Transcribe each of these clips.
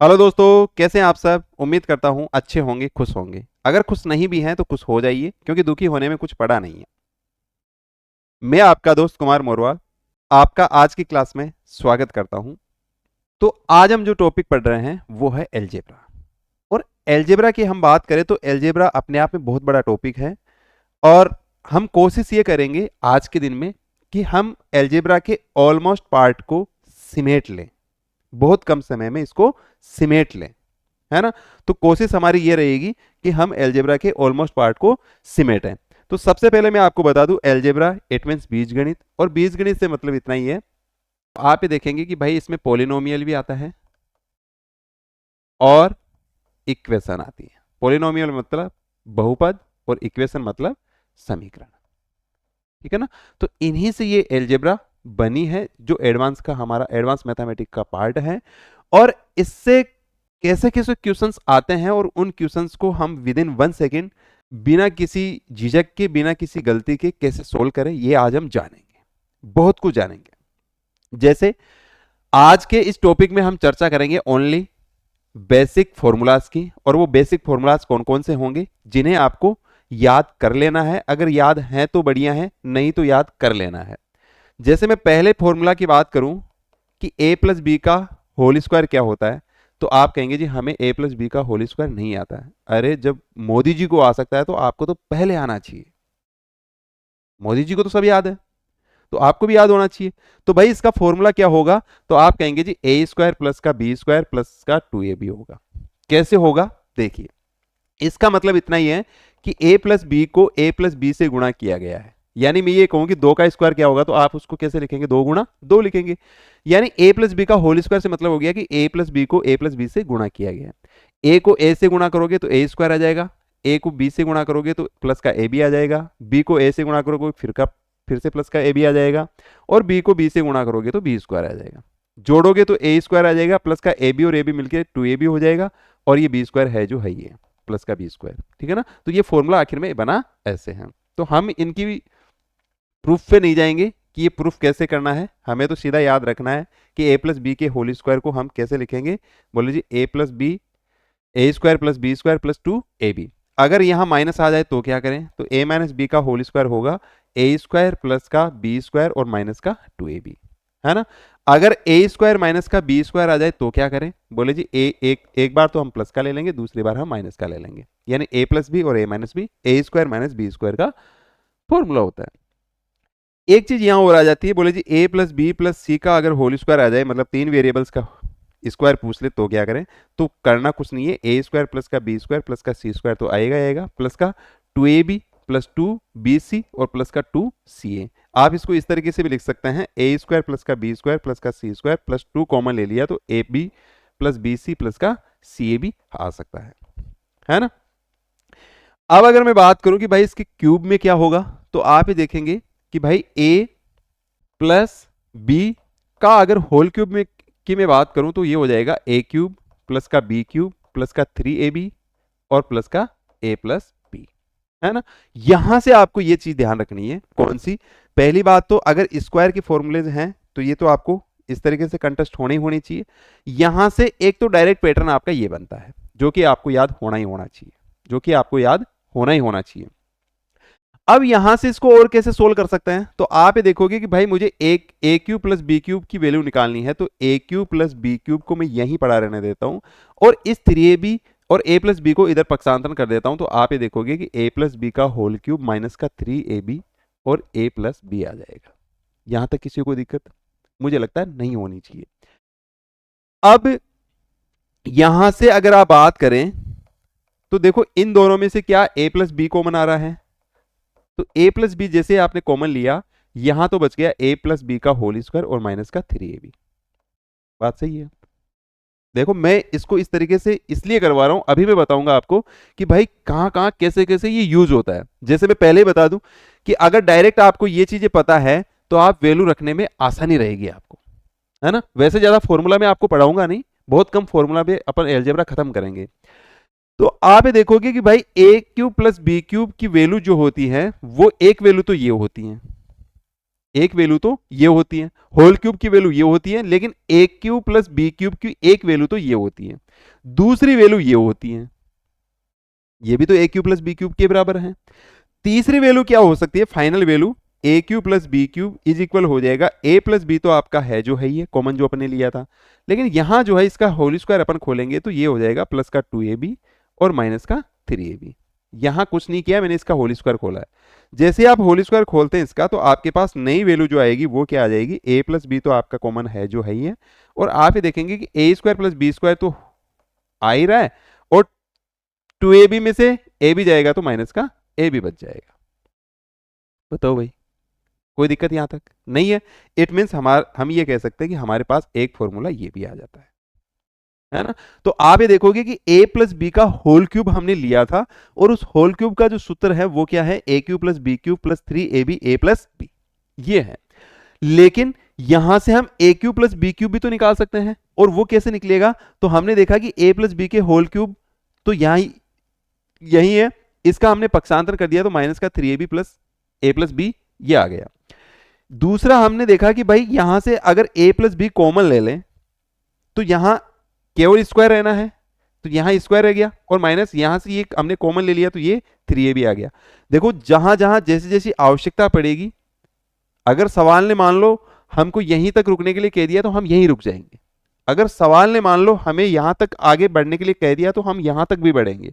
Hello दोस्तों, कैसे हैं आप सब। उम्मीद करता हूं अच्छे होंगे, खुश होंगे। अगर खुश नहीं भी हैं तो खुश हो जाइए, क्योंकि दुखी होने में कुछ पड़ा नहीं है। मैं आपका दोस्त कुमार मोरवाल आपका आज की क्लास में स्वागत करता हूं। तो आज हम जो टॉपिक पढ़ रहे हैं वो है एलजेब्रा। और एलजेब्रा की हम बात करें तो एलजेब्रा अपने आप में बहुत बड़ा टॉपिक है। और हम कोशिश ये करेंगे आज के दिन में कि हम एलजेब्रा के ऑलमोस्ट पार्ट को सिमेट लें, बहुत कम समय में इसको सिमेट लें, है ना। तो कोशिश हमारी ये रहेगी कि हम एलजेब्रा के ऑलमोस्ट पार्ट को सिमेटें। तो सबसे पहले मैं आपको बता दूं, एलजेब्रा इट मींस बीजगणित, और बीजगणित से मतलब इतना ही है। आप ये देखेंगे कि भाई इसमें पॉलिनोमियल भी आता है और इक्वेशन आती है। पॉलिनोमियल मतलब बहुपद और इक्वेशन मतलब समीकरण, ठीक है ना। तो इन्हीं से ये एलजेब्रा बनी है, जो एडवांस का हमारा एडवांस मैथमेटिक्स का पार्ट है। और इससे कैसे कैसे क्वेश्चंस आते हैं और उन क्वेश्चंस को हम विद इन 1 सेकेंड, बिना किसी झिझक के, बिना किसी गलती के कैसे सोल्व करें, ये आज हम जानेंगे। बहुत कुछ जानेंगे। जैसे आज के इस टॉपिक में हम चर्चा करेंगे ओनली बेसिक फॉर्मूलाज की। और वो बेसिक फॉर्मूलाज कौन कौन से होंगे जिन्हें आपको याद कर लेना है। अगर याद है तो बढ़िया है, नहीं तो याद कर लेना है। जैसे मैं पहले फॉर्मूला की बात करूं कि a प्लस बी का होल स्क्वायर क्या होता है, तो आप कहेंगे जी हमें a प्लस बी का होल स्क्वायर नहीं आता है। अरे जब मोदी जी को आ सकता है तो आपको तो पहले आना चाहिए। मोदी जी को तो सब याद है, तो आपको भी याद होना चाहिए। तो भाई इसका फॉर्मूला क्या होगा, तो आप कहेंगे जी ए स्क्वायर प्लस का बी स्क्वायर प्लस का 2ab होगा। कैसे होगा देखिए, इसका मतलब इतना ही है कि a प्लस बी को a प्लस बी से गुणा किया गया है। यानी मैं ये कहूं कि 2 का स्क्वायर क्या होगा, तो आप उसको कैसे लिखेंगे, 2 गुणा 2 लिखेंगे। यानी a प्लस बी का होल स्क्वायर से मतलब हो गया कि a प्लस बी को a प्लस बी से गुणा किया गया है। a को a से गुणा करोगे तो a स्क्वायर आ जाएगा, a को b से गुणा करोगे तो प्लस का ab आ जाएगा, b को a से गुणा करोगे फिर से प्लस का ab आ जाएगा, और b को b से गुणा करोगे तो b स्क्वायर आ जाएगा। जोड़ोगे तो a स्क्वायर आ जाएगा, प्लस का ab और ab मिलकर 2ab हो जाएगा, और ये b स्क्वायर है जो है ये प्लस का बी स्क्वायर, ठीक है ना। तो ये फॉर्मूला आखिर में बना ऐसे है। तो हम इनकी प्रूफ पे नहीं जाएंगे कि ये प्रूफ कैसे करना है, हमें तो सीधा याद रखना है कि ए प्लस बी के होल स्क्वायर को हम कैसे लिखेंगे। बोले जी A plus B, A square plus B square plus 2ab। अगर यहाँ माइनस आ जाए तो क्या करें, तो a माइनस बी का होल स्क्वायर होगा ए स्क्वायर प्लस का बी स्क्वायर और माइनस का 2ab, है ना। अगर ए स्क्वायर माइनस का बी स्क्वायर आ जाए तो क्या करें, बोले जी एक बार तो हम प्लस का ले लेंगे, दूसरी बार हम माइनस का ले लेंगे। यानी ए प्लस बी और ए minus B, A square minus B square का फॉर्मूला होता है। एक चीज यहां और आ जाती है, बोले जी A plus B plus C का अगर होल स्क्वायर आ जाए, मतलब 3 वेरिएबल्स का स्क्वायर पूछ ले तो क्या करें। तो करना कुछ नहीं है, ए स्क्वायर प्लस का बी स्क्वायर प्लस का सी स्क्वायर तो आएगा आएगा, प्लस का 2ab प्लस 2bc और प्लस का 2ca। आप इसको इस तरीके से भी लिख सकते हैं, ए स्क्वायर प्लस का बी स्क्वायर प्लस का सी स्क्वायर प्लस 2 कॉमन ले लिया तो A B plus B C plus का सी ए भी आ सकता है ना। अब अगर मैं बात करूं कि भाई इसके क्यूब में क्या होगा, तो आप ये देखेंगे कि भाई a प्लस बी का अगर होल क्यूब में की मैं बात करूं तो ये हो जाएगा a क्यूब प्लस का b क्यूब प्लस का 3ab और प्लस का a प्लस बी, है ना। यहां से आपको ये चीज ध्यान रखनी है, कौन सी। पहली बात तो अगर स्क्वायर के फॉर्मूलेज हैं तो ये तो आपको इस तरीके से कंटेस्ट होनी होनी चाहिए। यहां से एक तो डायरेक्ट पैटर्न आपका ये बनता है जो कि आपको याद होना ही होना चाहिए, जो कि आपको याद होना ही होना चाहिए। अब यहां से इसको और कैसे सोल्व कर सकते हैं, तो आप ये देखोगे कि भाई मुझे एक ए क्यूब प्लस बी क्यूब की वैल्यू निकालनी है, तो A cube plus B cube को मैं यहीं पड़ा रहने देता हूं, और इस 3ab और a प्लस बी को इधर पक्षांतरण कर देता हूं। तो आप ये देखोगे कि a प्लस बी का होल क्यूब माइनस का 3ab और a प्लस बी आ जाएगा। यहां तक किसी को दिक्कत मुझे लगता है नहीं होनी चाहिए। अब यहां से अगर आप बात करें तो देखो इन दोनों में से क्या a प्लस बी कॉमन आ रहा है, तो a प्लस बी जैसे आपने कॉमन लिया, यहां तो बच गया a प्लस बी का होल स्क्वायर और माइनस का 3ab। बात सही है। देखो मैं इसको इस तरीके से इसलिए करवा रहा हूं, अभी मैं बताऊंगा आपको कि भाई कहां कहां कैसे कैसे ये यूज होता है। जैसे मैं पहले ही बता दूं कि अगर डायरेक्ट आपको ये चीजें पता है तो आप वैल्यू रखने में आसानी रहेगी आपको, है ना। वैसे ज्यादा फॉर्मूला में आपको पढ़ाऊंगा नहीं, बहुत कम फॉर्मूला में अपन एलजेब्रा खत्म करेंगे। तो आप ये देखोगे कि भाई ए क्यूब प्लस बी क्यूब की वैल्यू जो होती है वो एक वैल्यू तो ये होती है, एक वैल्यू तो ये होती है, होल क्यूब की वैल्यू ये होती है, लेकिन ए क्यूब प्लस बी क्यूब की एक वैल्यू तो ये होती है, दूसरी वैल्यू ये होती है, ये भी तो A cube plus B cube के बराबर है। तीसरी वैल्यू क्या हो सकती है, final value A cube plus B cube is equal हो जाएगा ए प्लस बी, तो आपका है जो है ये कॉमन जो अपने लिया था, लेकिन यहां जो है इसका होल स्क्वायर अपन खोलेंगे तो ये हो जाएगा प्लस का 2ab और माइनस का 3ab। यहां कुछ नहीं किया मैंने, इसका होल स्क्वायर खोला है। जैसे आप होल स्क्वायर खोलते हैं इसका, तो आपके पास नई वैल्यू जो आएगी वो क्या आ जाएगी, ए प्लस बी तो आपका कॉमन है जो है ही है, और आप ये देखेंगे कि ए स्क्वायर प्लस बी स्क्वायर तो आ ही रहा है, और 2ab में से ए भी जाएगा तो माइनस का ए भी बच जाएगा। बताओ भाई, कोई दिक्कत यहां तक नहीं है। इट मीन्स हम ये कह सकते हैं कि हमारे पास एक फॉर्मूला ये भी आ जाता है ना। तो आप ये देखोगे कि a प्लस बी का होल क्यूब हमने लिया था, और उस होल क्यूब का जो सूत्र है वो क्या है, a cube plus B cube plus 3ab a plus B, ये है। लेकिन यहां से हम a cube plus B cube भी तो निकाल सकते हैं, और वो कैसे निकलेगा, तो हमने देखा कि a प्लस बी के होल क्यूब तो यही है, इसका हमने पक्षांतर कर दिया तो माइनस का 3ab plus a plus B ये आ गया। दूसरा हमने देखा कि भाई यहां से अगर a प्लस बी कॉमन ले लें तो यहां केवल स्क्वायर रहना है, तो यहां स्क्वायर रह गया, और माइनस यहां से ये हमने कॉमन ले लिया तो ये 3ab आ गया। देखो जहां जहां जैसी जैसी आवश्यकता पड़ेगी, अगर सवाल ने मान लो हमको यहीं तक रुकने के लिए कह दिया तो हम यहीं रुक जाएंगे, अगर सवाल ने मान लो हमें यहां तक आगे बढ़ने के लिए कह दिया तो हम यहां तक भी बढ़ेंगे,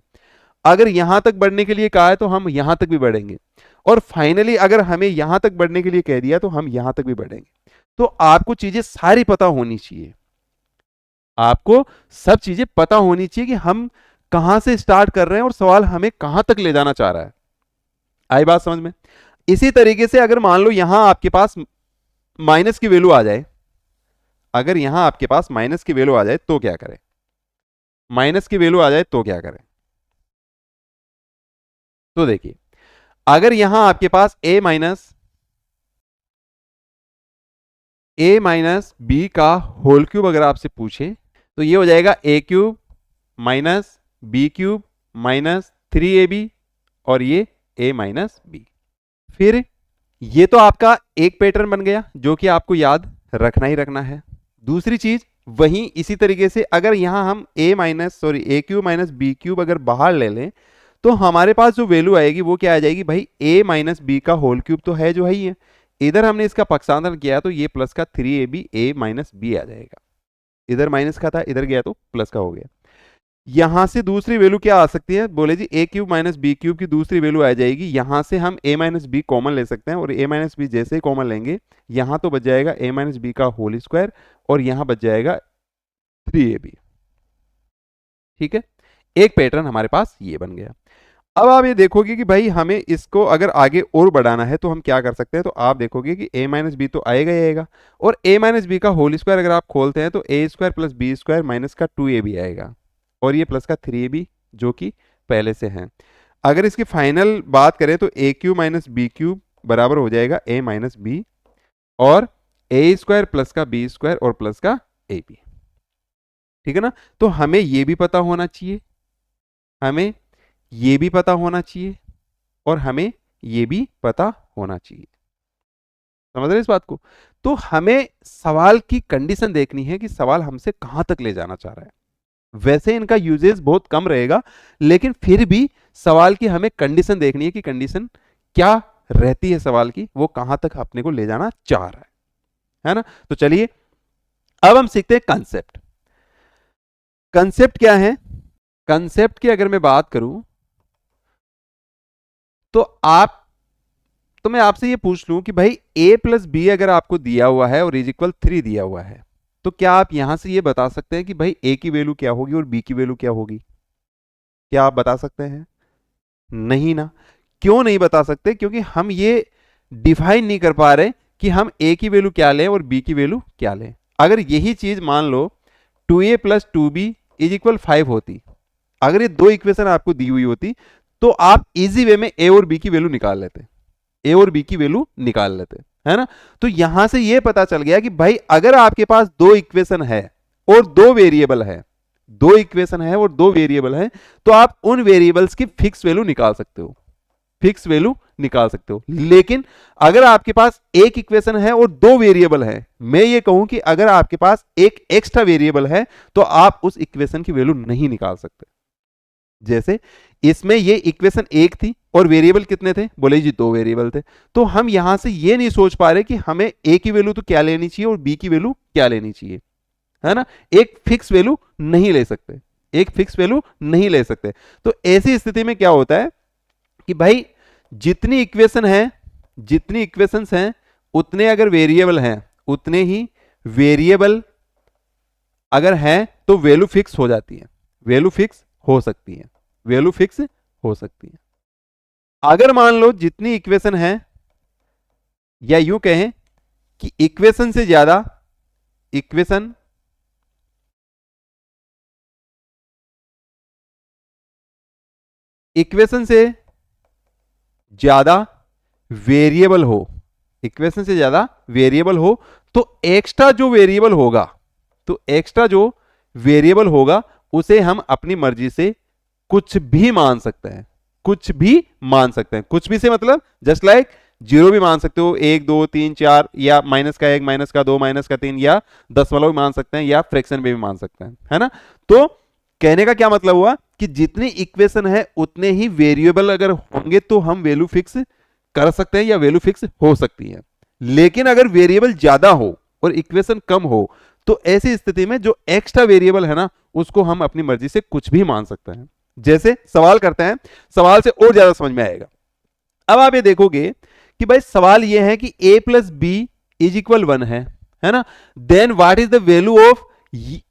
अगर यहां तक बढ़ने के लिए कहा है तो हम यहां तक भी बढ़ेंगे, और फाइनली अगर हमें यहां तक बढ़ने के लिए कह दिया तो हम यहां तक भी बढ़ेंगे। तो आपको चीजें सारी पता होनी चाहिए, आपको सब चीजें पता होनी चाहिए कि हम कहां से स्टार्ट कर रहे हैं और सवाल हमें कहां तक ले जाना चाह रहा है। आई बात समझ में। इसी तरीके से अगर मान लो यहां आपके पास माइनस की वैल्यू आ जाए, अगर यहां आपके पास माइनस की वैल्यू आ जाए तो क्या करें, माइनस की वैल्यू आ जाए तो क्या करें, तो देखिए अगर यहां आपके पास a माइनस बी का होल क्यूब अगर आपसे पूछे तो ये हो जाएगा a cube minus B cube minus 3ab और ये a माइनस बी। फिर ये तो आपका एक पैटर्न बन गया जो कि आपको याद रखना ही रखना है। दूसरी चीज वहीं इसी तरीके से अगर यहां हम a cube minus B cube अगर बाहर ले लें तो हमारे पास जो वैल्यू आएगी वो क्या आ जाएगी, भाई a माइनस बी का होल क्यूब तो है जो है ही है, इधर हमने इसका पक्षांतर किया तो ये प्लस का 3ab a माइनस बी आ जाएगा, इधर माइनस का था इधर गया तो प्लस का हो गया। यहां से दूसरी वैल्यू क्या आ सकती है, बोले जी a cube minus B cube की दूसरी वैल्यू आ जाएगी, यहां से हम a माइनस बी कॉमन ले सकते हैं, और a माइनस बी जैसे ही कॉमन लेंगे यहां तो बच जाएगा a माइनस बी का होल स्क्वायर और यहां बच जाएगा 3ab। ठीक है, एक पैटर्न हमारे पास ये बन गया। अब आप ये देखोगे कि भाई हमें इसको अगर आगे और बढ़ाना है तो हम क्या कर सकते हैं, तो आप देखोगे कि a माइनस बी तो आएगा ही आएगा, और a माइनस बी का होल स्क्वायर अगर आप खोलते हैं तो a square plus B square minus का 2ab आएगा, और ये प्लस का 3ab जो कि पहले से है। अगर इसकी फाइनल बात करें तो a cube minus B cube बराबर हो जाएगा a माइनस बी, और a स्क्वायर प्लस का बी स्क्वायर और प्लस का ab। ठीक है ना, तो हमें ये भी पता होना चाहिए, हमें ये भी पता होना चाहिए, और हमें ये भी पता होना चाहिए। समझ रहे इस बात को। तो हमें सवाल की कंडीशन देखनी है कि सवाल हमसे कहां तक ले जाना चाह रहा है। वैसे इनका यूजेस बहुत कम रहेगा, लेकिन फिर भी सवाल की हमें कंडीशन देखनी है कि कंडीशन क्या रहती है सवाल की, वो कहां तक अपने को ले जाना चाह रहा है ना। तो चलिए अब हम सीखते हैं कंसेप्ट। कंसेप्ट क्या है, कंसेप्ट की अगर मैं बात करूं तो मैं आपसे ये पूछ लूं कि भाई a प्लस बी अगर आपको दिया हुआ है और इज इक्वल 3 दिया हुआ है, तो क्या आप यहां से ये बता सकते हैं कि भाई a की वैल्यू क्या होगी और b की वैल्यू क्या होगी, क्या आप बता सकते हैं? नहीं ना। क्यों नहीं बता सकते, क्योंकि हम ये डिफाइन नहीं कर पा रहे कि हम a की वैल्यू क्या लें और b की वैल्यू क्या लें। अगर यही चीज मान लो 2a plus 2b is equal 5 होती, अगर ये दो इक्वेशन आपको दी हुई होती तो आप इजी वे में a और b की वैल्यू निकाल लेते, a और b की वैल्यू निकाल लेते, है ना। तो यहां से ये पता चल गया कि भाई अगर आपके पास दो इक्वेशन है और दो वेरिएबल है, दो इक्वेशन है और दो वेरिएबल है, तो आप उन वेरिएबल्स की फिक्स वैल्यू निकाल सकते हो, फिक्स वैल्यू निकाल सकते हो। लेकिन अगर आपके पास एक इक्वेशन है और दो वेरिएबल है, मैं ये कहूं कि अगर आपके पास एक एक्स्ट्रा वेरिएबल है तो आप उस इक्वेशन की वैल्यू नहीं निकाल सकते। जैसे इसमें ये इक्वेशन एक थी और वेरिएबल कितने थे, बोले जी दो वेरिएबल थे, तो हम यहां से ये नहीं सोच पा रहे कि हमें ए की वैल्यू तो क्या लेनी चाहिए और बी की वैल्यू क्या लेनी चाहिए, है ना। एक फिक्स वैल्यू नहीं ले सकते, एक फिक्स वैल्यू नहीं ले सकते। तो ऐसी स्थिति में क्या होता है कि भाई जितनी इक्वेशन है, जितनी इक्वेशंस हैं उतने अगर वेरिएबल हैं, उतने ही वेरिएबल अगर हैं तो वैल्यू फिक्स हो जाती है, वैल्यू फिक्स हो सकती है, वैल्यू फिक्स हो सकती है। अगर मान लो जितनी इक्वेशन है, या यूं कहें कि इक्वेशन से ज्यादा, इक्वेशन इक्वेशन से ज्यादा वेरिएबल हो, इक्वेशन से ज्यादा वेरिएबल हो, तो एक्स्ट्रा जो वेरिएबल होगा, तो एक्स्ट्रा जो वेरिएबल होगा उसे हम अपनी मर्जी से कुछ भी मान सकते हैं, कुछ भी मान सकते हैं। कुछ भी से मतलब जस्ट लाइक जीरो भी मान सकते हो, 1 2 3 4, या माइनस का 1 माइनस का 2 माइनस का 3, या दशमलव भी मान सकते हैं, या फ्रैक्शन में भी मान सकते हैं, है ना। तो कहने का क्या मतलब हुआ कि जितनी इक्वेशन है उतने ही वेरिएबल अगर होंगे तो हम वैल्यू फिक्स कर सकते हैं या वैल्यू फिक्स हो सकती है। लेकिन अगर वेरिएबल ज्यादा हो और इक्वेशन कम हो तो ऐसी स्थिति में जो एक्स्ट्रा वेरिएबल है ना उसको हम अपनी मर्जी से कुछ भी मान सकते हैं। जैसे सवाल करते हैं, सवाल से और ज्यादा समझ में आएगा। अब आप ये देखोगे कि भाई सवाल ये है कि a plus B is equal 1 है ना। Then what is the value of,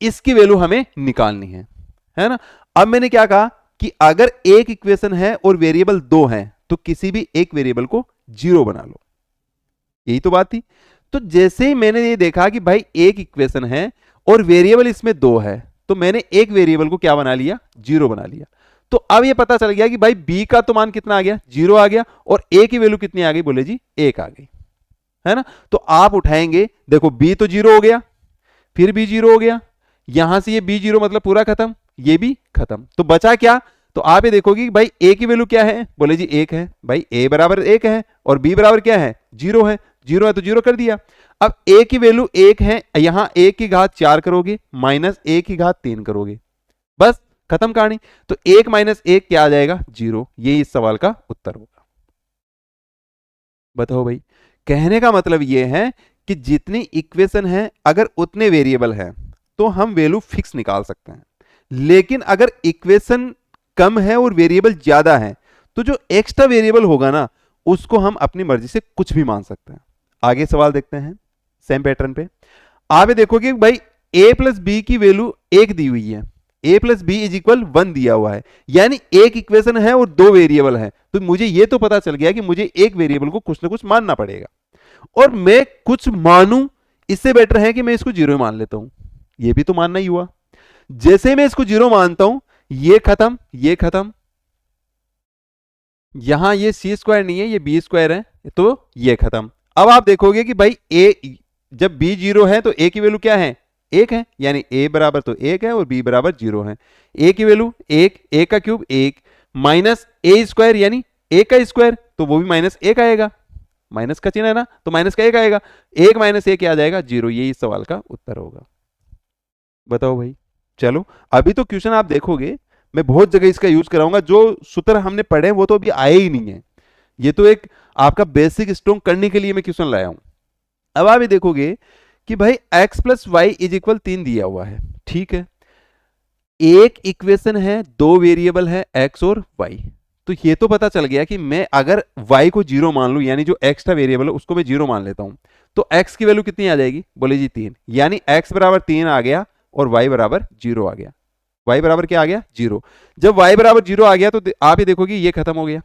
इसकी वैल्यू हमें निकालनी है ना। अब मैंने क्या कहा कि अगर एक इक्वेशन है और वेरिएबल दो हैं तो किसी भी एक वेरिएबल को जीरो बना लो, यही तो बात थी। तो जैसे ही मैंने ये देखा कि भाई एक इक्वेशन है और वेरिएबल इसमें दो है तो मैंने एक वेरिएबल को क्या बना लिया, जीरो बना लिया। तो अब ये पता चल गया कि भाई b का तो मान कितना आ गया, जीरो आ गया, और a की वैल्यू कितनी आ गई, बोले जी एक आ गई, है ना। तो आप उठाएंगे, देखो b तो जीरो हो गया, फिर b जीरो हो गया, यहां से ये b जीरो मतलब पूरा खत्म, ये भी खत्म, तो बचा क्या। तो आप ये देखोगे कि भाई a की वैल्यू क्या है, बोले जी एक है, भाई a बराबर एक है और b बराबर क्या है, जीरो है, जीरो है तो जीरो कर दिया। अब a की वैल्यू एक है, यहां a की घात 4 करोगे माइनस a की घात 3 करोगे, बस खत्म कहानी। तो 1 माइनस 1 क्या आ जाएगा, जीरो। यही इस सवाल का उत्तर होगा। बताओ भाई, कहने का मतलब यह है कि जितनी इक्वेशन है अगर उतने वेरिएबल हैं तो हम वैल्यू फिक्स निकाल सकते हैं। लेकिन अगर इक्वेशन कम है और वेरिएबल ज्यादा है तो जो एक्स्ट्रा वेरिएबल होगा ना उसको हम अपनी मर्जी से कुछ भी मान सकते हैं। आगे सवाल देखते हैं सेम पैटर्न पे। आप ये देखोगे भाई a प्लस बी की वैल्यू एक दी हुई है, a plus B is equal 1 दिया हुआ है, यानी एक इक्वेशन है और दो वेरिएबल है। तो मुझे ये तो पता चल गया कि मुझे एक वेरिएबल को कुछ ना कुछ मानना पड़ेगा, और मैं कुछ मानूं इससे बेटर है कि मैं इसको जीरो मान लेता हूं। ये भी तो मानना ही हुआ। जैसे मैं इसको जीरो मानता हूं, ये खत्म, ये खत्म, यहां ये सी स्क्वायर नहीं है, ये बी स्क्वायर है, तो ये खत्म। अब आप देखोगे कि भाई a, जब b जीरो है तो a की वैल्यू क्या है, एक है, यानी a बराबर तो एक है और b बराबर जीरो है। a की वैल्यू एक, a का क्यूब एक, माइनस a स्क्वायर यानी a का स्क्वायर, तो वो भी माइनस एक आएगा, माइनस का चिन्ह है ना तो माइनस का एक आएगा, एक माइनस एक क्या आ जाएगा, जीरो। यही इस सवाल का उत्तर होगा। बताओ भाई। चलो अभी तो क्वेश्चन आप देखोगे, मैं बहुत जगह इसका यूज कराऊंगा, जो सूत्र हमने पढ़े वो तो अभी आए ही नहीं है, ये तो एक आपका बेसिक स्ट्रॉन्ग करने के लिए मैं क्वेश्चन लाया हूं। अब आप ये देखोगे कि भाई x plus Y is equal 3 दिया हुआ है, ठीक है। एक इक्वेशन है, दो वेरिएबल है x और y, तो ये तो पता चल गया कि मैं अगर y को जीरो मान लूं, यानी जो एक्स्ट्रा वेरिएबल है उसको मैं जीरो मान लेता हूं, तो x की वैल्यू कितनी आ जाएगी, बोले जी 3, यानी x बराबर 3 आ गया और y बराबर जीरो आ गया। y बराबर क्या आ गया, जीरो। जब y बराबर जीरो आ गया तो आप ये देखोगे ये खत्म हो गया,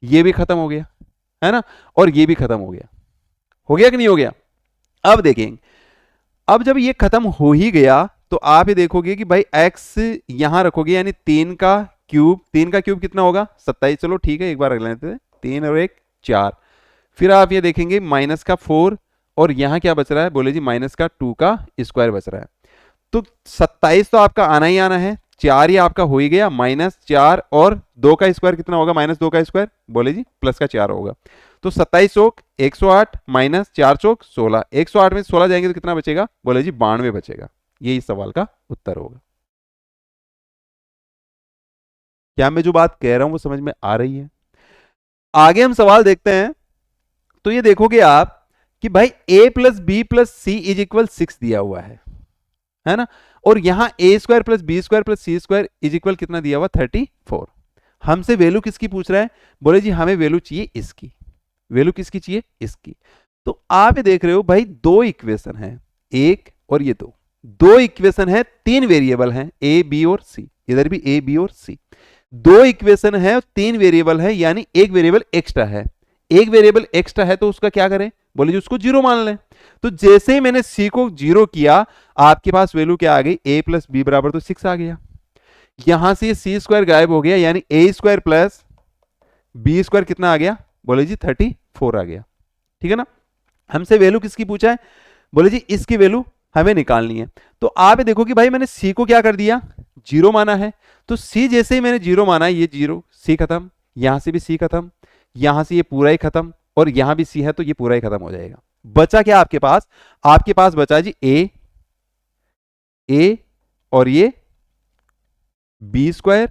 ये भी खत्म हो गया, है ना, और ये भी खत्म हो गया कि नहीं हो गया। अब देखेंगे, अब जब ये खत्म हो ही गया तो आप ये देखोगे कि भाई x यहां रखोगे, यानी 3 का क्यूब, 3 का क्यूब कितना होगा 27, चलो ठीक है एक बार रख लेते हैं, 3 और 1 4। फिर आप ये देखेंगे माइनस का 4, और यहां क्या बच रहा है, बोले जी माइनस का 2 का स्क्वायर बच रहा है। तो 27 तो आपका आना ही आना है, 4 ही आपका हो ही गया, -4 और 2 का स्क्वायर कितना होगा, -2 का स्क्वायर, बोले जी प्लस का 4 होगा। तो 27 चौक 108 -4 चौक 16, 108 में 16 जाएंगे तो कितना बचेगा, बोले जी 92 बचेगा। ये इस सवाल का उत्तर होगा। क्या मैं जो बात कह रहा हूं वो समझ में आ रही है? आगे हम सवाल देखते हैं। तो ये देखोगे आप कि भाई a plus B plus C is equal 6 दिया हुआ है ना, और यहां a square plus B square plus C square is equal कितना दिया हुआ, 34। हमसे वैल्यू किसकी पूछ रहा है, बोले जी हमें वैल्यू चाहिए इसकी। वैल्यू किसकी चाहिए, इसकी। तो आप ये देख रहे हो भाई दो इक्वेशन है, एक और ये दो इक्वेशन है, 3 वेरिएबल हैं a b और c, इधर भी a b और c, 2 इक्वेशन है 3 वेरिएबल है, यानी एक वेरिएबल एक्स्ट्रा है। एक वेरिएबल एक्स्ट्रा है तो उसका क्या करें, बोले जी उसको 0 मान लें। तो जैसे ही मैंने c को 0 किया, आपके पास वैल्यू क्या आ गई, a प्लस बी बराबर तो 6 आ गया। यहां से c स्क्वायर गायब हो गया, यानी a square plus B square कितना आ गया, बोले जी 34 आ गया। ठीक है ना। हमसे वैल्यू किसकी पूछा है, बोले जी इसकी वैल्यू हमें निकालनी है। तो आप देखो कि भाई मैंने c को क्या कर दिया, 0 माना है। तो c जैसे ही मैंने 0 माना, ये 0, c खत्म, यहां से भी c खत्म, यहां से ये पूरा ही खत्म, और यहां भी c है तो ये पूरा ही खत्म हो जाएगा। बचा क्या आपके पास, आपके पास बचा जी a और ये b स्क्वायर,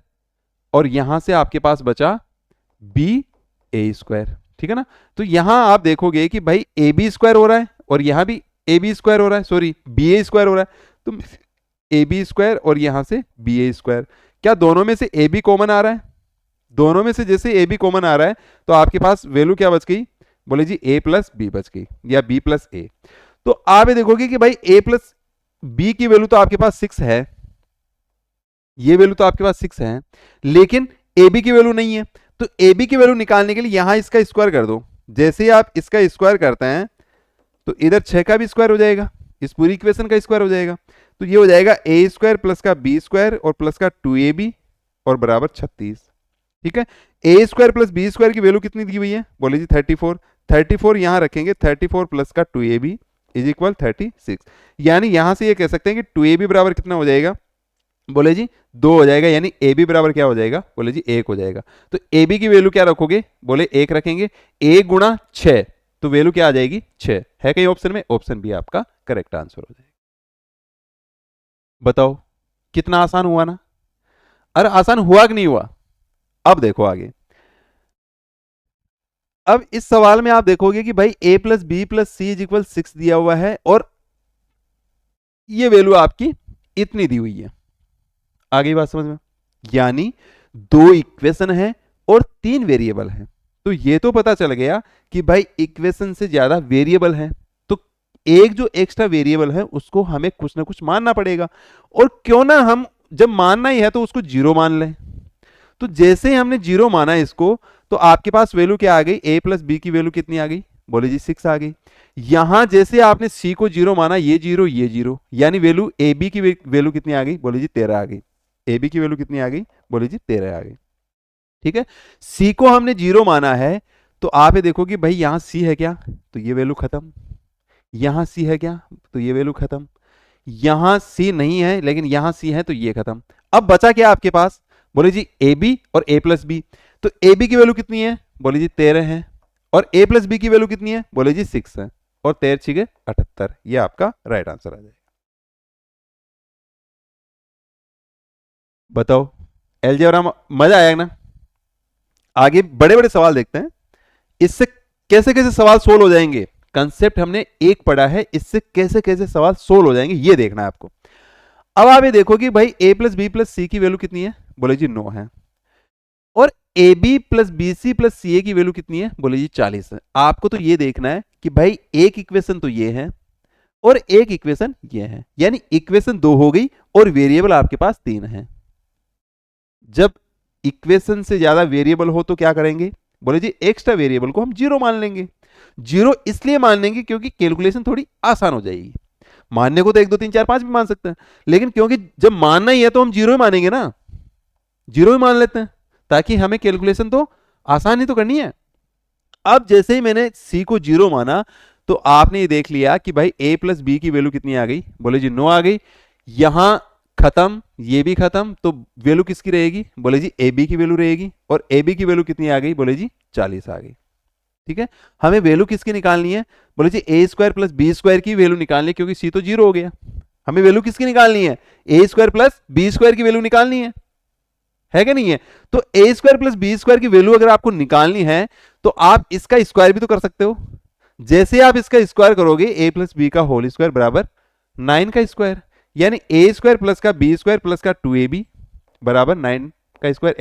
और यहां से आपके पास बचा b a स्क्वायर। ठीक है ना। तो यहां आप देखोगे कि भाई ए बी स्क्वायर हो रहा है और यहां भी ए बी स्क्वायर हो रहा है, सॉरी बी ए स्क्वायर हो रहा है। तो ए बी स्क्वायर और यहां से बी ए स्क्वायर, क्या दोनों में से ए बी कॉमन आ रहा है, दोनों में से जैसे ए बी कॉमन आ रहा है तो आपके पास वैल्यू क्या बच गई, बोले जी ए प्लस बी बच गई, या बी प्लस ए। तो आप ये देखोगे कि भाई ए प्लस बी की वैल्यू तो आपके पास 6 है, ये वैल्यू तो आपके पास 6 है, लेकिन ए बी की वैल्यू नहीं है। तो ए बी की वैल्यू निकालने के लिए यहां इसका स्क्वायर कर दो। जैसे ही आप इसका स्क्वायर करते हैं तो इधर 6 का भी स्क्वायर हो जाएगा, इस पूरी इक्वेशन का स्क्वायर हो जाएगा। तो ये हो जाएगा ए स्क्वायर प्लस का बी स्क्वायर और प्लस का 2ab और बराबर 36। ठीक है। ए स्क्वायर प्लस बी स्क्वायर की वैल्यू कितनी दी हुई है, बोले जी 34। 34 यहां रखेंगे, 34 प्लस का 2ab इज इक्वल 36। यानी यहां से ये कह सकते हैं कि 2ab बराबर कितना हो जाएगा, बोले जी 2 हो जाएगा, यानी ए बी बराबर क्या हो जाएगा, बोले जी 1 हो जाएगा। तो ए बी की वैल्यू क्या रखोगे, बोले 1 रखेंगे, 1 गुणा 6, तो वैल्यू क्या आ जाएगी 6। है कहीं ऑप्शन में, ऑप्शन बी आपका करेक्ट आंसर हो जाएगा। बताओ कितना आसान हुआ ना, अरे आसान हुआ कि नहीं हुआ। अब देखो आगे, अब इस सवाल में आप देखोगे कि भाई a plus B plus C is equal 6 दिया हुआ है और ये वैल्यू आपकी इतनी दी हुई है। आगे बात समझ में, यानी 2 इक्वेशन है और 3 वेरिएबल है। तो ये तो पता चल गया कि भाई इक्वेशन से ज्यादा वेरिएबल है, तो एक जो एक्स्ट्रा वेरिएबल है उसको हमें कुछ ना कुछ मानना पड़ेगा। और क्यों ना हम जब मानना ही है तो उसको 0 मान लें। तो जैसे ही हमने 0 माना इसको, तो आपके पास वैल्यू क्या आ गई, a प्लस बी की वैल्यू कितनी आ गई, बोले जी 6 आ गई। यहां जैसे आपने c को 0 माना, ये 0 ये 0, यानी वैल्यू ए बी की वैल्यू कितनी आ गई, बोले जी 13 आ गई। ए बी की वैल्यू कितनी आ गई, बोले जी 13 आ गई। ठीक है। c को हमने 0 माना है, तो आप ये देखो कि भाई यहां c है क्या, तो ये वैल्यू खत्म, यहां c है क्या, तो ये वैल्यू खत्म, यहां c नहीं है लेकिन यहां c है तो ये खत्म। अब बचा क्या आपके पास, बोले जी ए बी और a प्लस बी। तो ए बी की वैल्यू कितनी है, बोले जी 13 है, और a प्लस बी की वैल्यू कितनी है, बोले जी 6 है, और 13 छिके 78। ये आपका राइट आंसर आ जाएगा। बताओ अलजेब्रा मजा आया ना। आगे बड़े बड़े सवाल देखते हैं, इससे कैसे कैसे सवाल सोल्व हो जाएंगे। कंसेप्ट हमने एक पढ़ा है, इससे कैसे कैसे सवाल सोल्व हो जाएंगे ये देखना है आपको। अब आप ये देखो कि भाई a plus B plus C की वैल्यू कितनी है, बोले जी 9 है, और A B plus B C plus C A की वैल्यू कितनी है, बोले जी 40 है। आपको तो ये देखना है कि भाई एक इक्वेशन तो ये है और एक इक्वेशन ये है, यानी इक्वेशन 2 हो गई और वेरिएबल आपके पास 3 है। जब इक्वेशन से ज्यादा वेरिएबल हो तो क्या करेंगे, बोले जी एक्स्ट्रा वेरिएबल को हम 0 मान लेंगे। 0 इसलिए मान लेंगे क्योंकि कैलकुलेशन थोड़ी आसान हो जाएगी। मानने को तो 1 2 3 4 5 भी मान सकते हैं, लेकिन क्योंकि जब मानना ही है तो हम 0 ही मानेंगे ना, 0 ही मान लेते हैं, ताकि हमें कैलकुलेशन तो आसान ही तो करनी है। अब जैसे ही मैंने c को 0 माना, तो आपने ये देख लिया कि भाई a प्लस बी की वैल्यू कितनी आ गई, बोले जी 9 आ गई। यहां खत्म, ये भी खत्म, तो वैल्यू किसकी रहेगी? बोले जी ए बी की वैल्यू रहेगी, और ए बी की वैल्यू कितनी आ गई? बोले जी 40 आ गई। ठीक है, हमें वैल्यू किसकी निकालनी है? बोले जी A square plus B square की वैल्यू निकालनी है, क्योंकि सी तो 0 हो गया। हमें वैल्यू किसकी निकालनी है? ए स्क्वायर प्लस बी स्क्वायर की वैल्यू निकालनी है कि नहीं है? तो A square plus B square की वैल्यू अगर आपको निकालनी है तो आप इसका स्क्वायर भी तो कर सकते हो। जैसे आप इसका स्क्वायर करोगे, ए प्लस बी का होल स्क्वायर बराबर 9 का स्क्वायर, यानी ए स्क्वायर प्लस का बी स्क्वायर प्लस का 2ab बराबर 9 का स्क्वायर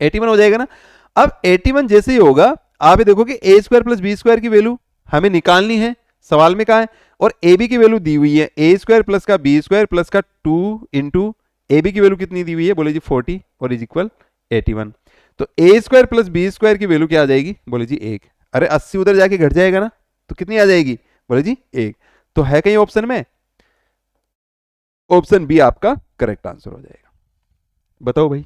81 हो जाएगा ना। अब 81 जैसे ही होगा, आप ये देखोगे ए स्क्वायर प्लस बी स्क्वायर की वैल्यू हमें निकालनी है, सवाल में कहा है, और ए बी की वैल्यू दी हुई है, ए स्क्वायर प्लस का बी स्क्वायर प्लस का 2 इंटू ए बी की वैल्यू कितनी दी हुई है? बोले जी 40 और इज इक्वल 81। तो A square plus B square की वैल्यू क्या आ जाएगी? बोले जी 1। अरे 80 उधर जाके घट जाएगा ना, तो कितनी आ जाएगी? बोले जी 1। तो है कहीं ऑप्शन में? ऑप्शन बी आपका करेक्ट आंसर हो जाएगा। बताओ भाई,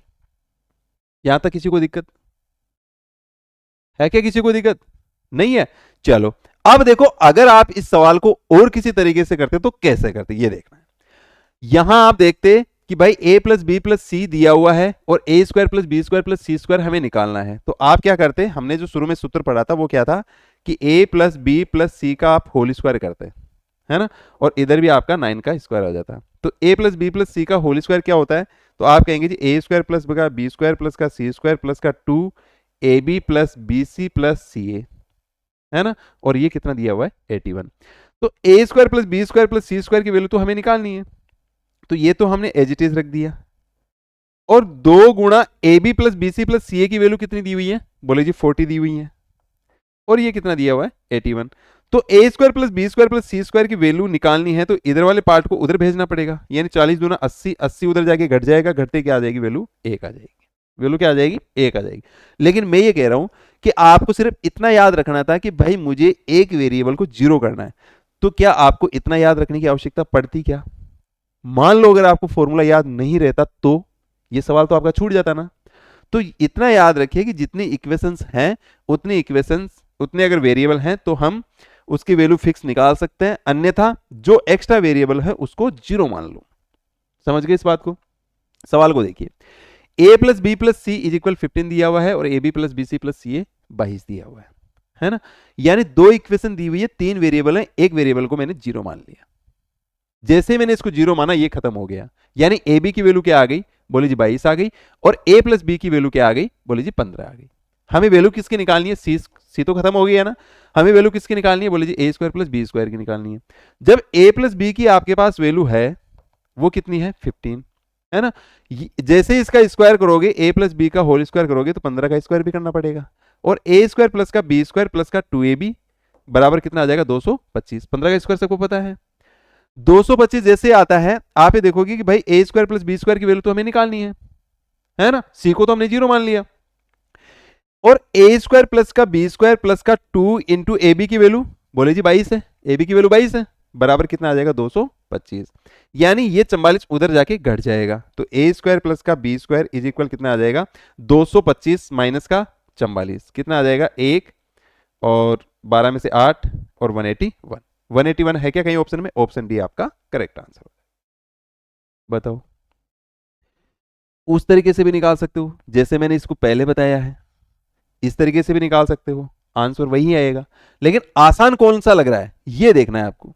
यहां तक किसी को दिक्कत है क्या? किसी को दिक्कत नहीं है? चलो अब देखो, अगर आप इस सवाल को और किसी तरीके से करते तो कैसे करते, ये देखना है। यहां आप देखते कि भाई a plus B plus C दिया हुआ है और A square plus B square plus C square हमें निकालना है, तो आप क्या करते? हमने जो शुरू में सूत्र पढ़ा था वो क्या था कि a plus B plus C का आप होल स्क्वायर करते, है ना, और इधर भी आपका 9 का स्क्वायर आ जाता है। तो a plus B plus C का होल स्क्वायर क्या होता है? तो आप कहेंगे जी ए स्क्वायर प्लस का बी स्क्वायर प्लस का सी स्क्वायर प्लस का 2ab plus B C plus C A, है ना, और ये कितना दिया हुआ है? 81। तो A square plus B square plus C square की वैल्यू तो हमें निकालनी है, तो ये तो हमने एज इट इज रख दिया, और 2 गुणा A B plus B C plus C A की वैल्यू कितनी दी हुई है? बोले जी 40 दी हुई है, और ये कितना दिया हुआ है? 81। तो A square plus B square plus C square की वैल्यू निकालनी है, तो इधर वाले पार्ट को उधर भेजना पड़ेगा, यानी 40 दूना 80, 80 उधर जाके घट जाएगा, घटते क्या आ जाएगी? वैल्यू 1 आ जाएगी। वैल्यू क्या आ जाएगी? 1 आ जाएगी। लेकिन मैं ये कह रहा हूं कि आपको सिर्फ इतना याद रखना था कि भाई मुझे एक वेरिएबल को 0 करना है, तो क्या आपको इतना याद रखने की आवश्यकता पड़ती क्या? मान लो अगर आपको फॉर्मूला याद नहीं रहता तो ये सवाल तो आपका छूट जाता ना। तो इतना याद रखिए कि जितनी इक्वेशंस हैं उतने अगर वेरिएबल हैं तो हम उसकी वैल्यू फिक्स निकाल सकते हैं, अन्यथा जो एक्स्ट्रा वेरिएबल है उसको 0 मान लो। समझ गए इस बात को? सवाल को देखिए, a plus B plus C is equal 15 दिया हुआ है और A B plus B C plus C A 22 दिया हुआ है ना, यानी 2 इक्वेशन दी हुई है, 3 वेरिएबल है, एक वेरिएबल को मैंने 0 मान लिया। जैसे मैंने इसको 0 माना ये खत्म हो गया, यानी ए बी की वैल्यू क्या आ गई? बोले जी 22 आ गई, और a प्लस बी की वैल्यू क्या आ गई? बोले जी 15 आ गई। हमें वैल्यू किसकी निकालनी है? सी तो खत्म हो गई है ना, हमें वैल्यू किसकी निकालनी है? बोले जी A square plus B square की निकालनी है। जब a प्लस बी की आपके पास वैल्यू है वो कितनी है? 15, है ना। जैसे इसका स्क्वायर करोगे, a प्लस बी का होल स्क्वायर करोगे तो 15 का स्क्वायर भी करना पड़ेगा, और a स्क्वायर प्लस का बी स्क्वायर प्लस का 2ab बराबर कितना आ जाएगा? 225। 15 का स्क्वायर सबको पता है, 225 जैसे आता है आप ये देखोगे कि भाई ए स्क्वायर प्लस बी स्क्वायर की वैल्यू तो हमें निकालनी है ना, सी को तो हमने 0 मान लिया, और ए स्क्वायर प्लस का बी स्क्वायर प्लस का 2 इंटू ए बी की वैल्यू बोले जी 22 है, ए बी की वैल्यू 22 है, बराबर कितना आ जाएगा? 225। यानी ये 44 उधर जाके घट जाएगा, तो ए स्क्वायर प्लस का बी स्क्वायर इज इक्वल कितना आ जाएगा? 225 माइनस का 44 कितना आ जाएगा? 1 और 12 में से 8 और 181। 181 है क्या कहीं ऑप्शन में? ऑप्शन डी आपका करेक्ट आंसर। बताओ, उस तरीके से भी निकाल सकते हो जैसे मैंने इसको पहले बताया है, इस तरीके से भी निकाल सकते हो, आंसर वही आएगा। लेकिन आसान कौन सा लग रहा है ये देखना है आपको,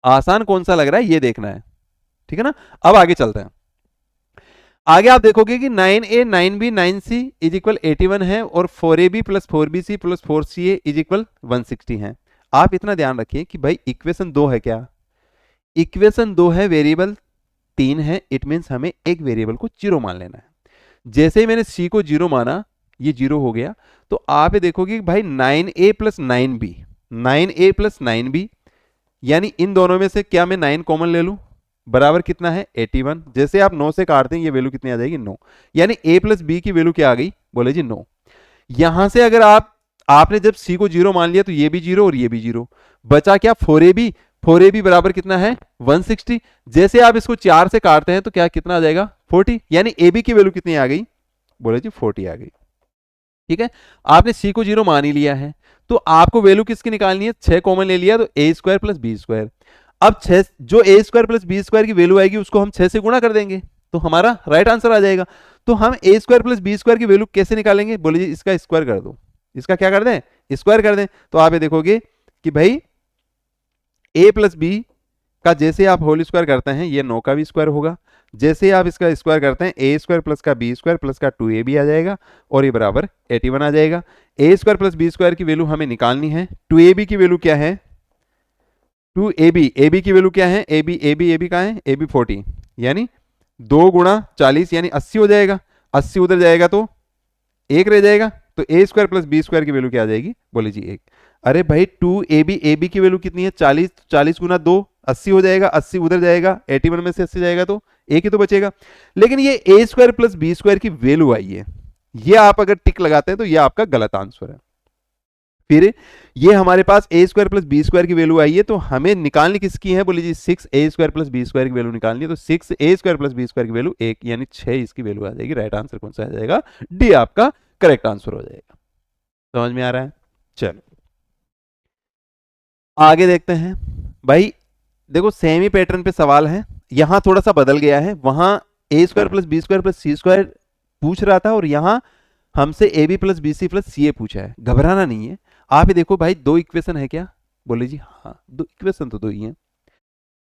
आसान कौन सा लग रहा है ये देखना है, ठीक है ना। अब आगे चलते हैं, आगे आप देखोगे कि 9a 9b 9c is equal 81 है, और 4ab plus 4bc plus 4ca is equal 160 है। आप इतना ध्यान रखिए कि भाई इक्वेशन 2 है क्या? इक्वेशन 2 है, वेरिएबल 3 है, इट मीन्स हमें एक वेरिएबल को 0 मान लेना है। जैसे ही मैंने c को 0 माना ये 0 हो गया, तो आप ये देखोगे कि भाई 9a plus 9b 9a plus 9b, यानी इन दोनों में से क्या मैं 9 कॉमन ले लूं? बराबर कितना है? 81। जैसे आप 9 से काटते हैं ये वैल्यू कितनी आ जाएगी? 9। यानी a प्लस बी की वैल्यू क्या आ गई? बोले जी 9। यहां से अगर आपने जब c को 0 मान लिया तो ये भी 0 और ये भी 0, बचा क्या? 4ab। 4ab बराबर कितना है? 160। जैसे आप इसको 4 से काटते हैं तो क्या कितना आ जाएगा? 40। यानी ab की वैल्यू कितनी आ गई? बोले जी 40 आ गई। ठीक है, आपने c को 0 मान ही लिया है, तो आपको वैल्यू किसकी निकालनी है? 6 कॉमन ले लिया तो a square plus B square. अब 6 जो A square plus B square की वैल्यू आएगी उसको हम 6 से गुणा कर देंगे तो हमारा राइट आंसर आ जाएगा। तो हम ए स्क्वायर प्लस बी स्क्वायर की वैल्यू कैसे निकालेंगे? बोले जी इसका स्क्वायर कर दो। इसका क्या कर दें? स्क्वायर कर दें। तो आप ये देखोगे कि भाई ए प्लस बी का जैसे आप होल स्क्वायर करते हैं ये 9 का भी स्क्वायर होगा, जैसे आप इसका स्क्वायर करते हैं ए स्क्वायर प्लस का बी स्क्वायर प्लस का 2ab आ जाएगा और ये बराबर 81 आ जाएगा। ए स्क्वायर प्लस बी स्क्वायर की वैल्यू हमें निकालनी है। 2ab की वैल्यू क्या है? 2ab, ab की वैल्यू क्या है? ab कहाँ है? ab 40 यानी 2 गुणा 40 यानी 80 हो जाएगा। 80 उधर जाएगा तो 1 रह जाएगा। तो A square plus B square की वैल्यू क्या आ जाएगी? बोले जी 1। अरे भाई 2ab की वैल्यू कितनी है? 40, 40 गुना 2 80 हो जाएगा। 80 उधर जाएगा, 81 में से 80 जाएगा तो 1 ही तो बचेगा। लेकिन ये ए स्क्वायर प्लस बी स्क्वायर की वैल्यू आई है, ये आप अगर टिक लगाते हैं तो ये आपका गलत आंसर है। फिर ये हमारे पास ए स्क्वायर प्लस बी स्क्वायर की वैल्यू आई है तो हमें निकालनी किसकी है? बोले जी 6 ए स्क्वायर प्लस बी स्क्वायर की वैल्यू निकालनी है। तो 6 ए स्क्वायर प्लस बी स्क्वायर की वैल्यू 1 यानी 6 इसकी वैल्यू आ जाएगी। राइट आंसर कौन सा आ जाएगा? डी आपका करेक्ट आंसर हो जाएगा। समझ में आ रहा है? चलो आगे देखते हैं। भाई देखो सेम ही पैटर्न पे सवाल है, यहां थोड़ा सा बदल गया है। वहां A square plus B square plus C square पूछ रहा था और यहां हमसे A B plus B C plus C A पूछा है। घबराना नहीं है। आप ही देखो भाई 2 इक्वेशन है क्या? बोले जी हाँ 2 इक्वेशन तो 2 ही है।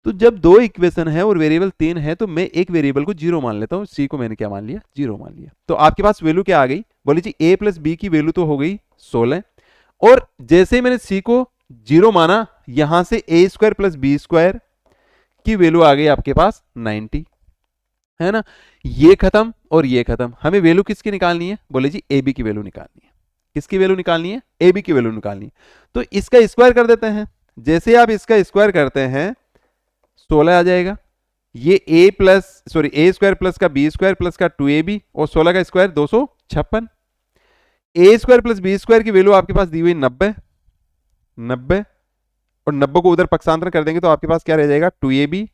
तो जब 2 इक्वेशन है और वेरिएबल 3 है तो मैं एक वेरिएबल को 0 मान लेता हूं। सी को मैंने क्या मान लिया? 0 मान लिया। तो आपके पास वैल्यू क्या आ गई? बोले जी ए प्लस बी की वैल्यू तो हो गई 16 और जैसे ही मैंने सी को 0 माना यहां से ए स्क्वायर प्लस बी स्क्वायर की वैल्यू आ गई आपके पास 90, है ना। ये खत्म और ये खत्म। हमें वैल्यू किसकी निकालनी है? बोले जी ए बी की वैल्यू निकालनी है। किसकी वैल्यू निकालनी है? ए बी की वैल्यू निकालनी है। तो इसका स्क्वायर कर देते हैं। जैसे आप इसका स्क्वायर करते हैं 16 आ जाएगा। ये ए स्क्वायर प्लस का बी स्क्वायर प्लस का 2ab और 16 का स्क्वायर 256। ए स्क्वायर प्लस बी स्क्वायर की वैल्यू आपके पास दी हुई 90 और 90 को उधर पक्षांतर कर देंगे तो आपके पास क्या रह जाएगा? 2ab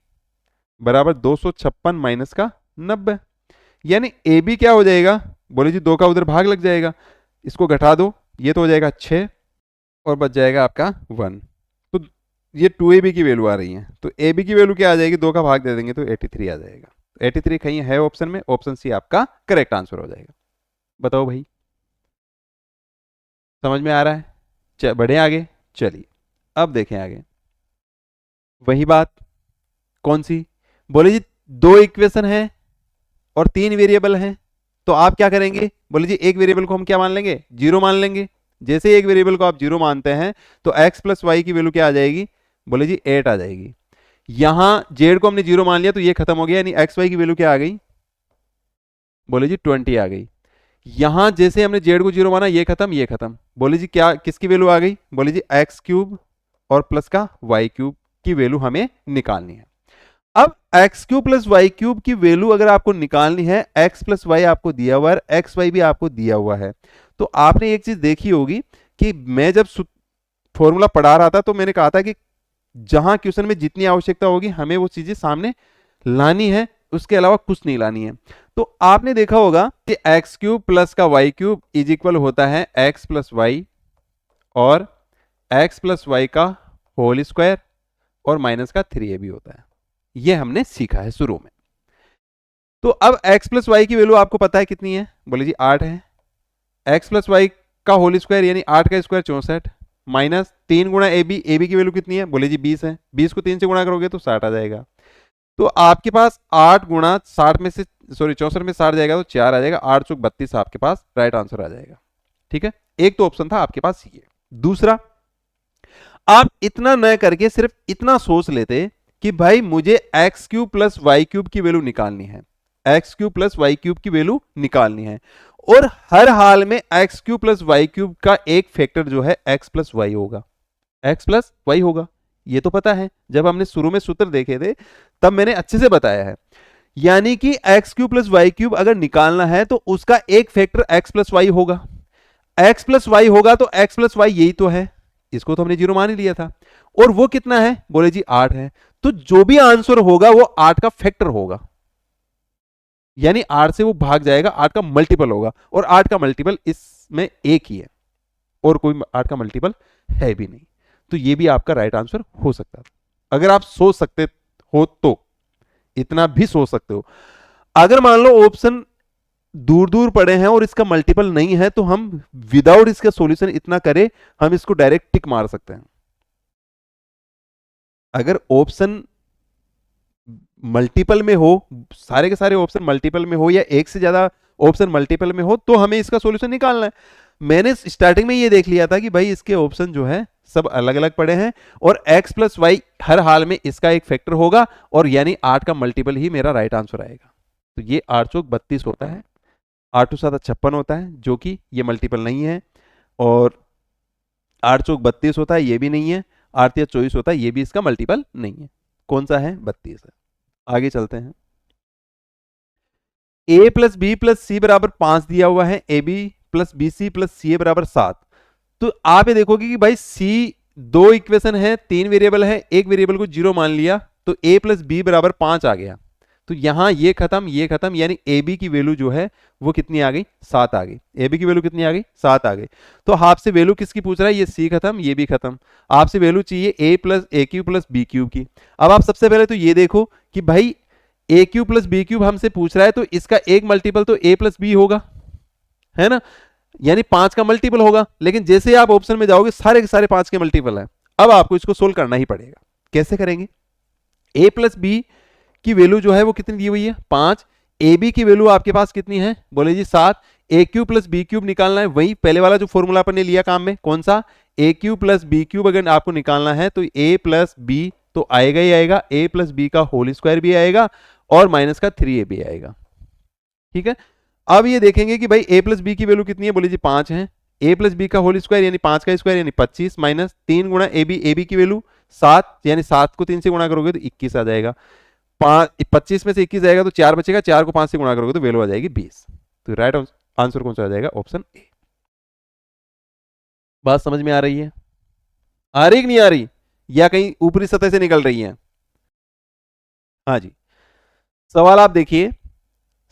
बराबर 256 माइनस का 90 यानी ए बी क्या हो जाएगा? बोले जी 2 का उधर भाग लग जाएगा, इसको घटा दो, ये तो हो जाएगा 6 और बच जाएगा आपका 1। तो ये 2ab की वैल्यू आ रही है। तो ए बी की वैल्यू क्या आ जाएगी? 2 का भाग दे देंगे तो 83 आ जाएगा। 83 कहीं है ऑप्शन में, ऑप्शन सी आपका करेक्ट आंसर हो जाएगा। बताओ भाई समझ में आ रहा है? बढ़े आगे। चलिए अब देखें आगे। वही बात कौन सी? बोले जी 2 इक्वेशन है और 3 वेरिएबल हैं तो आप क्या करेंगे? बोले जी एक वेरिएबल को हम क्या मान लेंगे? 0 मान लेंगे। जैसे एक वेरिएबल को आप 0 मानते हैं तो x प्लस वाई की वैल्यू क्या आ जाएगी? बोले जी 8 आ जाएगी। यहां z को हमने 0 मान लिया तो ये खत्म हो गया यानी एक्स वाई की वैल्यू क्या आ गई? बोले जी 20 आ गई। यहां जैसे हमने z को 0 माना ये खत्म। बोले जी क्या किसकी वैल्यू आ गई? बोले जी एक्स क्यूब और प्लस का वाई क्यूब की वैल्यू हमें निकालनी है। अब X cube plus Y cube की वैल्यू अगर आपको निकालनी है, एक्स प्लस वाई आपको दिया हुआ है, एक्स वाई भी आपको दिया हुआ है, तो आपने एक चीज देखी होगी कि मैं जब फॉर्मूला पढ़ा रहा था तो मैंने कहा था कि जहां क्वेश्चन में जितनी आवश्यकता होगी हमें वो चीजें सामने लानी है, उसके अलावा कुछ नहीं लानी है। तो आपने देखा होगा कि एक्स क्यूब प्लस का वाई क्यूब इज इक्वल होता है एक्स प्लस वाई और एक्स प्लस वाई का होल स्क्वायर और माइनस का 3ab होता है। ये हमने सीखा है शुरू में। तो अब x प्लस वाई की वैल्यू आपको पता है कितनी है? बोले जी 8 है। x प्लस वाई का होल स्क्वायर यानी 8 का स्क्वायर 64 माइनस 3 गुणा ए बी की वैल्यू कितनी है? बोले जी 20 है। 20 को 3 से गुणा करोगे तो 60 आ जाएगा। तो आपके पास 8 गुणा 60 में से 64 में 60 जाएगा तो 4 आ जाएगा। 8 चौक 32 आपके पास राइट आंसर आ जाएगा। ठीक है, एक तो ऑप्शन था आपके पास ये। दूसरा, आप इतना न करके सिर्फ इतना सोच लेते कि भाई मुझे x cube plus Y cube की वैल्यू निकालनी है, x cube plus Y cube की वैल्यू निकालनी है और हर हाल में x cube plus Y cube का एक फैक्टर जो है एक्स प्लस वाई होगा, एक्स प्लस वाई होगा। ये तो पता है, जब हमने शुरू में सूत्र देखे थे तब मैंने अच्छे से बताया है। यानी कि x cube plus Y cube अगर निकालना है तो उसका एक फैक्टर एक्स प्लस वाई होगा। एक्स प्लस वाई होगा तो एक्स प्लस वाई यही तो है, इसको तो हमने 0 मान ही लिया था। और वो कितना है? बोले जी 8 है। तो जो भी आंसर होगा वो 8 का फैक्टर होगा, यानी 8 से वो भाग जाएगा, 8 का मल्टीपल होगा। और 8 का मल्टीपल इसमें एक ही है और कोई 8 का मल्टीपल है भी नहीं। तो ये भी आपका राइट आंसर हो सकता था। अगर आप सोच सकते हो तो इतना भी सोच सकते हो। अगर मान लो ऑप्शन दूर दूर पड़े हैं और इसका मल्टीपल नहीं है तो हम विदाउट इसका सॉल्यूशन इतना करें, हम इसको डायरेक्ट टिक मार सकते हैं। अगर ऑप्शन मल्टीपल में हो, सारे के सारे ऑप्शन मल्टीपल में हो या एक से ज्यादा ऑप्शन मल्टीपल में हो, तो हमें इसका सॉल्यूशन निकालना है। मैंने स्टार्टिंग में ये देख लिया था कि भाई इसके ऑप्शन जो है सब अलग अलग पड़े हैं और x प्लस वाई हर हाल में इसका एक फैक्टर होगा और यानी 8 का मल्टीपल ही मेरा राइट आंसर आएगा। तो ये 8 चौक 32 होता है, 8 टू 7 56 होता है, जो कि ये मल्टीपल नहीं है, और 8 चौक 32 होता है, ये भी नहीं है, 8 या 24 होता है, ये भी इसका मल्टीपल नहीं है। कौन सा है? 32 है। आगे चलते हैं। a plus B plus C बराबर 5 दिया हुआ है, A B plus B C plus C A बराबर 7। तो आप ये देखोगे कि भाई सी दो इक्वेशन है, 3 वेरिएबल है, एक वेरिएबल को 0 मान लिया तो a प्लस बी बराबर 5 आ गया। तो यहां ये खत्म, यानी ए बी की वैल्यू जो है वो कितनी आ गई? 7 आ गई। ए बी की वैल्यू कितनी आ गई? 7 आ गई। तो आपसे वैल्यू किसकी पूछ रहा है? ये सी खत्म, ये भी खत्म। आपसे वैल्यू चाहिए ए प्लस ए क्यूब प्लस बी क्यूब की। अब आप सबसे पहले तो ये देखो कि भाई ए क्यूब प्लस बी क्यूब हमसे पूछ रहा है, तो इसका एक मल्टीपल तो ए प्लस बी होगा, है ना, यानी 5 का मल्टीपल होगा। लेकिन जैसे आप ऑप्शन में जाओगे सारे के सारे 5 के मल्टीपल है। अब आपको इसको सोल्व करना ही पड़ेगा। कैसे करेंगे? a प्लस बी की वैल्यू जो है वो कितनी दी हुई है? 5। ए बी की वैल्यू आपके पास कितनी है? बोले जी 7। ए क्यूब प्लस बी क्यूब निकालना है, वही पहले वाला जो फॉर्मूला अपन ने लिया काम में, कौन सा? ए क्यूब प्लस बी क्यूब अगर आपको निकालना है तो ए प्लस बी तो आएगा ही आएगा, ए प्लस बी का होल स्क्वायर भी आएगा और माइनस का 3a भी आएगा। ठीक है, अब ये देखेंगे कि भाई a प्लस बी की वैल्यू कितनी है? बोले जी 5 है। a प्लस बी का होल स्क्वायर यानी 5 का स्क्वायर यानी 25 माइनस 3 गुणा ए बी की वैल्यू 7, यानी 7 को 3 से गुणा करोगे तो 21 आ जाएगा। 25 में से 21 आएगा तो 4 बचेगा, 4 को 5 से गुणा करोगे तो वैल्यू आ जाएगी 20। तो राइट आंसर कौन सा आ जाएगा? Option A. बात समझ में आ रही है? आ रही कि नहीं आ रही, या कहीं ऊपरी सतह से निकल रही है? हाँ जी। सवाल आप देखिए,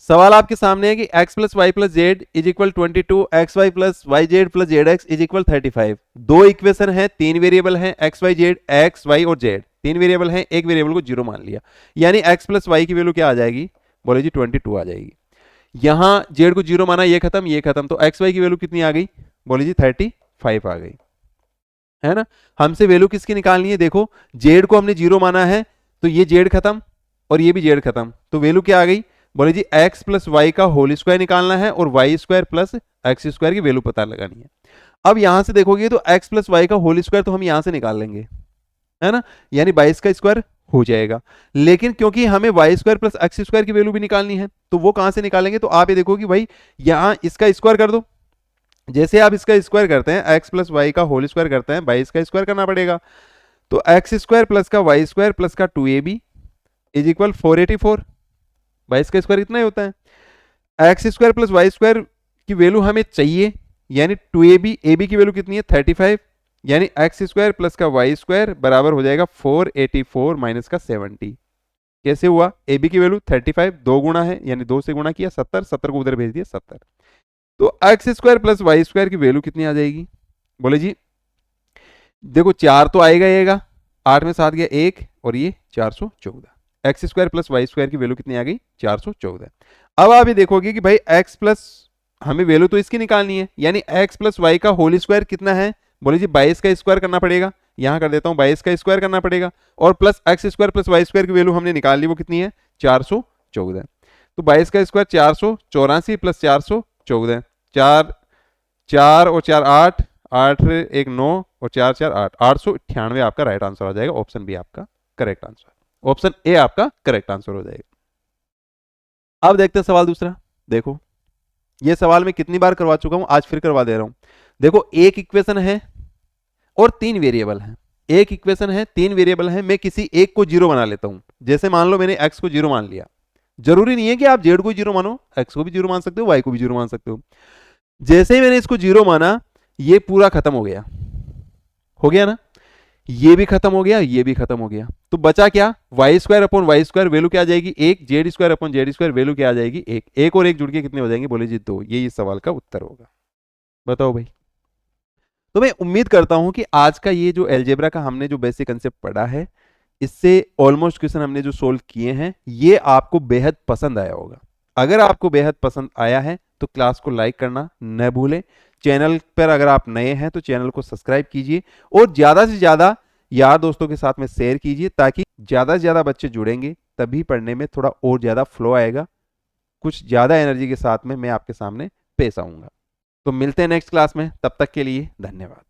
सवाल आपके सामने है कि x plus y plus z is equal 22, x y plus y z plus z x is equal 35। दो इक्वेशन है, 3 वेरिएबल है, x y z, x y और जेड 3 वेरिएबल है, एक वेरिएबल को 0 मान लिया, यानी x प्लस वाई की वैल्यू क्या आ जाएगी? बोले जी 22 आ जाएगी। यहां जेड को 0 माना, ये खत्म, तो एक्स वाई की वैल्यू कितनी आ गई? बोले जी 35 आ गई, है ना। हमसे वैल्यू किसकी निकालनी है? देखो जेड को हमने 0 माना है तो ये जेड खत्म और ये भी जेड खत्म, तो वैल्यू क्या आ गई? बोले जी x प्लस वाई का होल स्क्वायर निकालना है और y square plus x square की वैल्यू पता लगानी है। अब यहां से देखोगे तो x प्लस वाई का होल स्क्वायर तो हम यहां से निकाल लेंगे, है ना, यानी 22 का स्क्वायर हो जाएगा। लेकिन क्योंकि हमें y square plus x square की वैल्यू भी निकालनी है, तो वो कहां से निकालेंगे? तो आप ये देखो कि भाई यहां इसका स्क्वायर कर दो। जैसे आप इसका स्क्वायर करते हैं, x प्लस वाई का होल स्क्वायर करते हैं, 22 का स्क्वायर करना पड़ेगा। तो एक्स स्क्वायर प्लस का वाई स्क्वायर प्लस का 2ab इज इक्वल 484। 22 का स्क्वायर इतना ही होता है। X square plus y square की वैल्यू हमें चाहिए, यानी 2ab, ab की वैल्यू कितनी है? 35, यानी एक्स स्क्वायर प्लस का वाई स्क्वायर बराबर हो जाएगा 484 माइनस का 70। कैसे हुआ? ab की वैल्यू 35, 2 गुणा है यानी 2 से गुणा किया 70, 70 को उधर भेज दिया 70। तो x square plus y square की वैल्यू कितनी आ जाएगी? बोले जी देखो 4 तो आएगा, 8 में 7 गया 1 और ये 414। X square plus y square की वैल्यू कितनी आ गई? 414। अब आप ये देखोगे कि भाई x प्लस, हमें वैल्यू तो इसकी निकालनी है, यानी x प्लस वाई का होल स्क्वायर कितना है? बोले जी 22 का स्क्वायर करना पड़ेगा, यहां कर देता हूं 22 का स्क्वायर करना पड़ेगा, और plus x square plus y square की वैल्यू हमने निकाल ली, वो कितनी है? 414। तो 22 का स्क्वायर 484 प्लस 414, 4 4 और 4 8, 8 1 9 और 4 4 8, 898 आपका राइट आंसर आ जाएगा। ऑप्शन बी आपका करेक्ट आंसर, ऑप्शन ए आपका करेक्ट आंसर हो जाएगा। अब देखते हैं सवाल दूसरा। देखो ये सवाल मैं कितनी बार करवा चुका हूं, आज फिर करवा दे रहा हूं। देखो एक इक्वेशन है और 3 वेरिएबल है, एक इक्वेशन है 3 वेरिएबल है, मैं किसी एक को 0 बना लेता हूं। जैसे मान लो मैंने x को 0 मान लिया, जरूरी नहीं है कि आप z को 0 मानो, x को भी 0 मान सकते हो, y को भी 0 मान सकते हो। जैसे ही मैंने इसको 0 माना, ये पूरा खत्म हो गया ना, ये भी खत्म हो गया, ये भी खत्म हो गया, तो बचा क्या? Y square upon y square value क्या आ जाएगी? 1। Z square upon z square value क्या आ जाएगी? 1। 1 और 1 जुड़ के कितने हो जाएंगे? बोले जी 2। ये इस सवाल का उत्तर होगा। बताओ भाई। तो मैं उम्मीद करता हूं कि आज का ये जो एलजेब्रा का हमने जो बेसिक कंसेप्ट पढ़ा है, इससे ऑलमोस्ट क्वेश्चन हमने जो सोल्व किए हैं ये आपको बेहद पसंद आया होगा। अगर आपको बेहद पसंद आया है तो क्लास को लाइक करना न भूलें। चैनल पर अगर आप नए हैं तो चैनल को सब्सक्राइब कीजिए और ज़्यादा से ज़्यादा यार दोस्तों के साथ में शेयर कीजिए, ताकि ज़्यादा से ज़्यादा बच्चे जुड़ेंगे तभी पढ़ने में थोड़ा और ज़्यादा फ्लो आएगा, कुछ ज़्यादा एनर्जी के साथ में मैं आपके सामने पेश आऊँगा। तो मिलते हैं नेक्स्ट क्लास में, तब तक के लिए धन्यवाद।